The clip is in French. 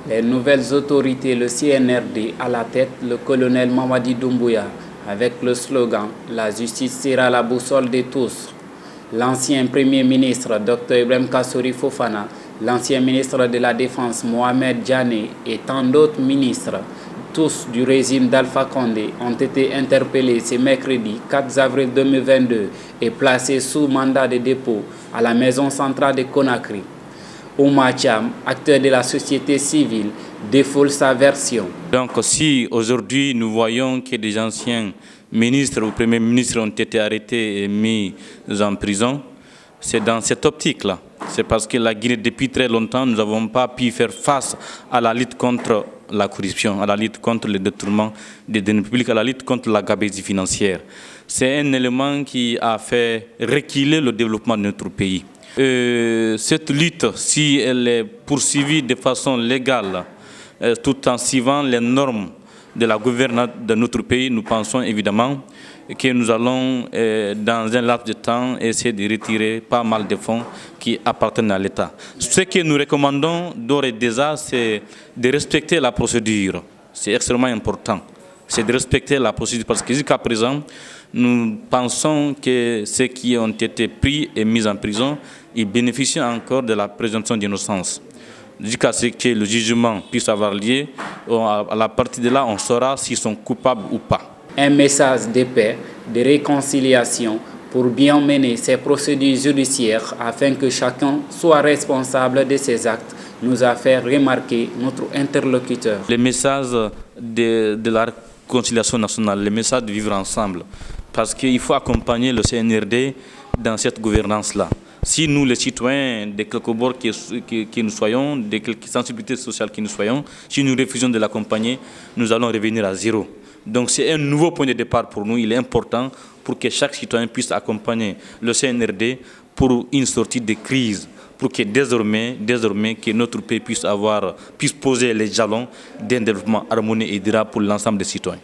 Les nouvelles autorités, le CNRD à la tête, le colonel Mamadi Doumbouya, avec le slogan « La justice sera la boussole de tous ». L'ancien Premier ministre Dr Ibrahim Kassory Fofana, l'ancien ministre de la Défense Mohamed Diané et tant d'autres ministres, tous du régime d'Alpha Condé, ont été interpellés ce mercredi 4 avril 2022 et placés sous mandat de dépôt à la maison centrale de Conakry. Oumar Thiam, acteur de la société civile, défoule sa version. Donc si aujourd'hui nous voyons que des anciens ministres ou premiers ministres ont été arrêtés et mis en prison, c'est dans cette optique-là. C'est parce que la Guinée, depuis très longtemps, nous n'avons pas pu faire face à la lutte contre la corruption, à la lutte contre le détournement des deniers publics, à la lutte contre la gabegie financière. C'est un élément qui a fait reculer le développement de notre pays. Cette lutte, si elle est poursuivie de façon légale, tout en suivant les normes de la gouvernance de notre pays, nous pensons évidemment que nous allons, dans un laps de temps, essayer de retirer pas mal de fonds qui appartiennent à l'État. Ce que nous recommandons d'ores et déjà, c'est de respecter la procédure. C'est extrêmement important. C'est de respecter la procédure parce que jusqu'à présent, nous pensons que ceux qui ont été pris et mis en prison, ils bénéficient encore de la présomption d'innocence. Jusqu'à ce que le jugement puisse avoir lieu, à la partie de là, on saura s'ils sont coupables ou pas. Un message de paix, de réconciliation pour bien mener ces procédures judiciaires afin que chacun soit responsable de ses actes, nous a fait remarquer notre interlocuteur. Le message de la réconciliation nationale, le message de vivre ensemble, parce qu'il faut accompagner le CNRD dans cette gouvernance-là. Si nous, les citoyens de quelque bord que nous soyons, de quelque sensibilité sociale que nous soyons, si nous refusons de l'accompagner, nous allons revenir à zéro. Donc c'est un nouveau point de départ pour nous. Il est important pour que chaque citoyen puisse accompagner le CNRD pour une sortie de crise, pour que désormais que notre pays puisse poser les jalons d'un développement harmonieux et durable pour l'ensemble des citoyens.